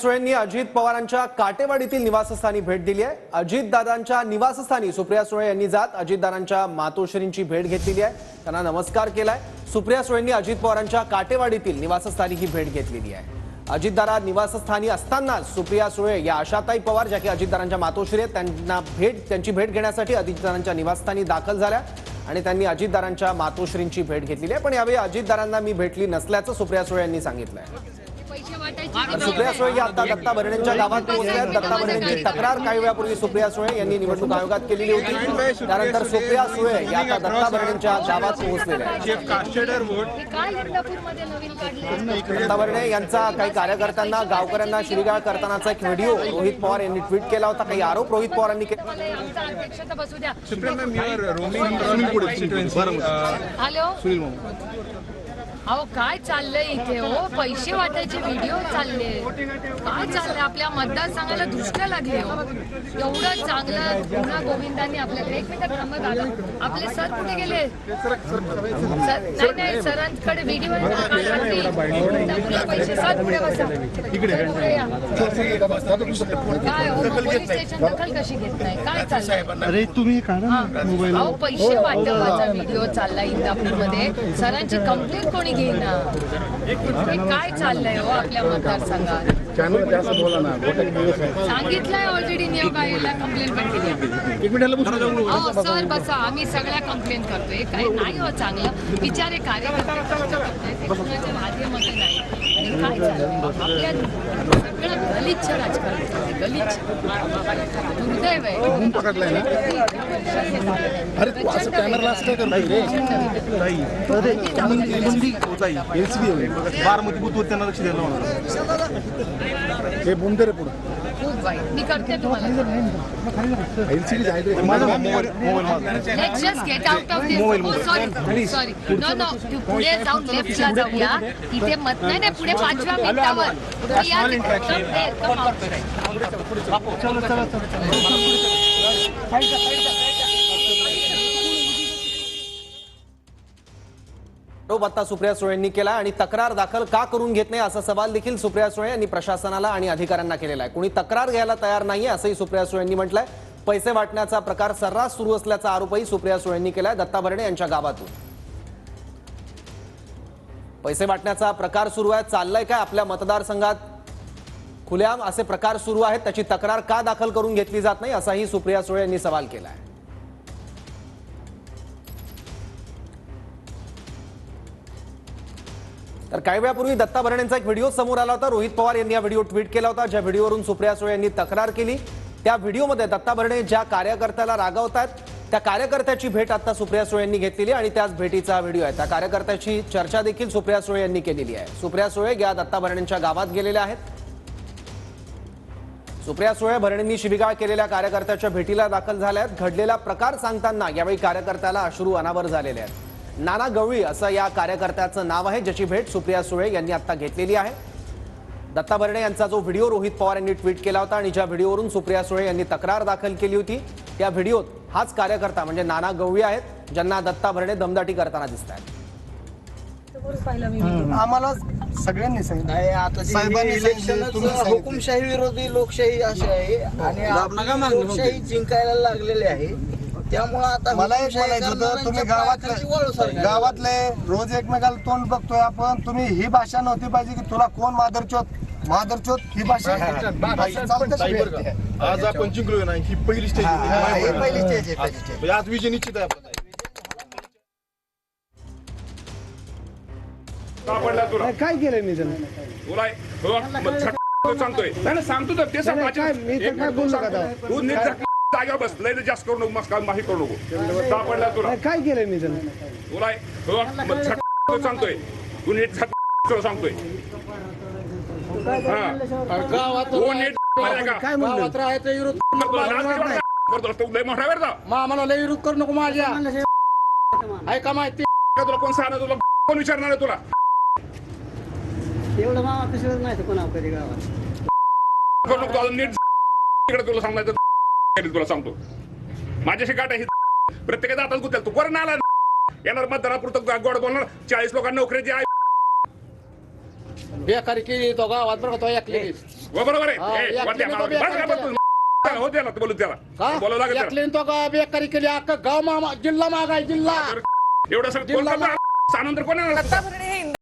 सुप्रिया अजित पवारांच्या काटेवाडीतील निवासस्थानी भेट दिली आहे। अजितदादांच्या निवासस्थानी सुप्रिया सुळे यांनी जात अजितदादांच्या मातोश्रींची भेट घेतलेली आहे, त्यांना नमस्कार केलाय। सुप्रिया सुळेंनी अजित पवारांच्या काटेवाडीतील निवासस्थानी ही भेट घेतलेली आहे। अजितदादा निवासस्थानी असताना सुप्रिया सुळे या आशाताई पवार ज्या की अजितदादांच्या मातोश्री आहेत त्यांची भेट घेण्यासाठी अजितदादांच्या निवासस्थानी दाखल झाल्या आणि त्यांनी अजितदादांच्या मातोश्रींची भेट घेतलेली आहे। पण यावेळी अजितदादांना मी भेटली नसल्याचं सुप्रिया सुळे यांनी सांगितलंय। सुप्रिया सुळे या आता दत्ता भरणेंच्या गावात पोहोचल्या। दत्ता भरणेंची तक्रार काही वेळापूर्वी सुप्रिया सुळे यांनी निवडणूक आयोगात केलेली होती। त्यानंतर सुप्रिया सुळे या आता दत्ता भरणेंच्या गावात पोहोचलेल्या आहेत। दत्ता भरणे यांचा काही कार्यकर्त्यांना गावकऱ्यांना शिवीगाळ करतानाचा एक व्हिडिओ रोहित पवार यांनी ट्विट केला होता। काही आरोप रोहित पवारांनी केले। अहो काय चाललंय इथे हो, पैसे वाटायचे व्हिडिओ चालले, काय चाललंय आपल्या मतदारसंघाला दृष्ट्या लागले हो। एवढं चांगलं पुन्हा गोविंदांनी आपल्याकडे एक मिनिट थांबत आला, आपले सर कुठे गेले? नाही सरांकडे व्हिडिओ पैसे सर पुढे बसा, काय पोलीस स्टेशन दखल कशी घेत नाही, काय चाललंय? अहो पैसे वाटपाचा व्हिडिओ चाललाय इंदापूरमध्ये, सरांची कंप्लेंट कोणी घेईना, काय चाललंय हो आपल्या मतदारसंघात? सांगितलंय ऑलरेडी नियोग आयोगाला कंप्लेंट पण केली। हो सर बसा, आम्ही सगळ्या कंप्लेंट करतोय, काही नाही हो चांगलं बिचारे कार्यकर्ते कोणाच्या माध्यमातून नाही। काय चाललंय आपल्या सगळं गलिच्छ राजकारण, गलिच्छ दुर्दैव आहे। बारामती बुद्धवर त्यांना लक्ष द्यायला हे बोंदे रे पुढे खूप वाईट, मी करते तुम्हाला। Let's just get out of this, sorry no no, पुढे जाऊन लेफ्टला जाऊया, इथे मत नाही, पुढे 5व्या मिनिटावर आता सुप्रिया सुळे यांनी केला आणि तक्रार दाखल का करून घेत नाही असा सवाल देखील सुप्रिया सुळे यांनी प्रशासनाला आणि अधिकाऱ्यांना केलेला आहे। कोणी तक्रार घ्यायला तयार नाहीये असंही सुप्रिया सुळे यांनी म्हटलंय। पैसे वाटण्याचा प्रकार सर्रास सुरू असल्याचा आरोपही सुप्रिया सुळे यांनी केलाय। दत्ता भरणे यांच्या गावातून पैसे वाटण्याचा प्रकार सुरू आहे, चाललाय काय आपल्या मतदारसंघात खुलेआम असे प्रकार सुरू आहेत, त्याची तक्रार का दाखल करून घेतली जात नाही असाही सुप्रिया सुळे यांनी सवाल केलाय। तर काही वेळापूर्वी दत्ता भरणेंचा एक व्हिडिओ समोर आला होता। रोहित पवार यांनी हा व्हिडिओ ट्विट केला होता, ज्या व्हिडिओवरून सुप्रिया सुळे यांनी तक्रार केली। त्या व्हिडिओमध्ये दत्ता भरणे ज्या कार्यकर्त्याला रागावतात त्या कार्यकर्त्याची भेट आता सुप्रिया सुळे यांनी घेतलेली आणि त्याच भेटीचा व्हिडिओ आहे। त्या कार्यकर्त्याची चर्चा देखील सुप्रिया सुळे यांनी केलेली आहे। सुप्रिया सुळे या दत्ता भरणेंच्या गावात गेलेल्या आहेत। सुप्रिया सुळे भरणेंनी शिवीगाळ केलेल्या कार्यकर्त्याच्या भेटीला दाखल झाल्या आहेत। घडलेला प्रकार सांगताना यावेळी कार्यकर्त्याला अश्रू अनावर झालेले आहेत। नाना गवळी असं या कार्यकर्त्याचं नाव आहे, ज्याची भेट सुप्रिया सुळे यांनी आता घेतलेली आहे। दत्ता भरणे यांचा जो व्हिडिओ रोहित पवार यांनी ट्विट केला होता आणि ज्या व्हिडिओवरून सुप्रिया सुळे यांनी तक्रार दाखल केली होती, त्या व्हिडिओत हाच कार्यकर्ता म्हणजे नाना गवळी आहेत, ज्यांना दत्ता भरणे दमदाटी करताना दिसत आहेत। आम्हाला सगळ्यांनी सांगितलं हुकुमशाही विरोधी लोकशाही अशी आहे आणि लोकशाही जिंकायला लागलेली आहे। त्यामुळे आता मला एक म्हणायचं होतं, तुम्ही गावातले रोज एकमेकाला तोंड बघतोय आपण, तुम्ही ही भाषा नव्हती पाहिजे की तुला कोण मादरचोत ही भाषा आज आपण जिंकलोय ना, ही पहिली स्टेज आहे, आज विजय निश्चित आहे आपला। काय केलंय मी सांगतोय नाही सांगतो तर ते बोललो का तू नीट जागेवर बस, लय जास्त करू नको, मस्काल माही करू नको, सापडला तुला काय केलंय मी तुला सांगतोय, तू नीट सांगतोय आम्हाला लय विरोध करू नको माझ्या, ऐका माहिती तुला कोण सांगणार, तुला कोण विचारणार आहे? तुला एवढं मामा पिशवत नाही कोणा कधी गावात करू नको, नीट तुला सांगायचं तुला सांगतो माझ्याशी गाठ आहे प्रत्येकाचा हातात गुतेल, तू कोण आला येणार मतदारापुरतं गोड बोलणार, 40 लोकांना नोकरीची आहे बेकारी केली तो गावात बरं का तो ऐकले हो, बरोबर आहे हा, ए, या वरती केली आम्हाला- तो बरं, बेकार बरं, त्याला हो त्याला बोलू त्याला बोलावं लागेल त्याला. ऐकले तो का बेकारी केली अख्खा गाव जिल्हा मागाय जिल्हा एवढं सगळं कोण करतं? सानंतर कोण आहे? दत्ता भरणे हे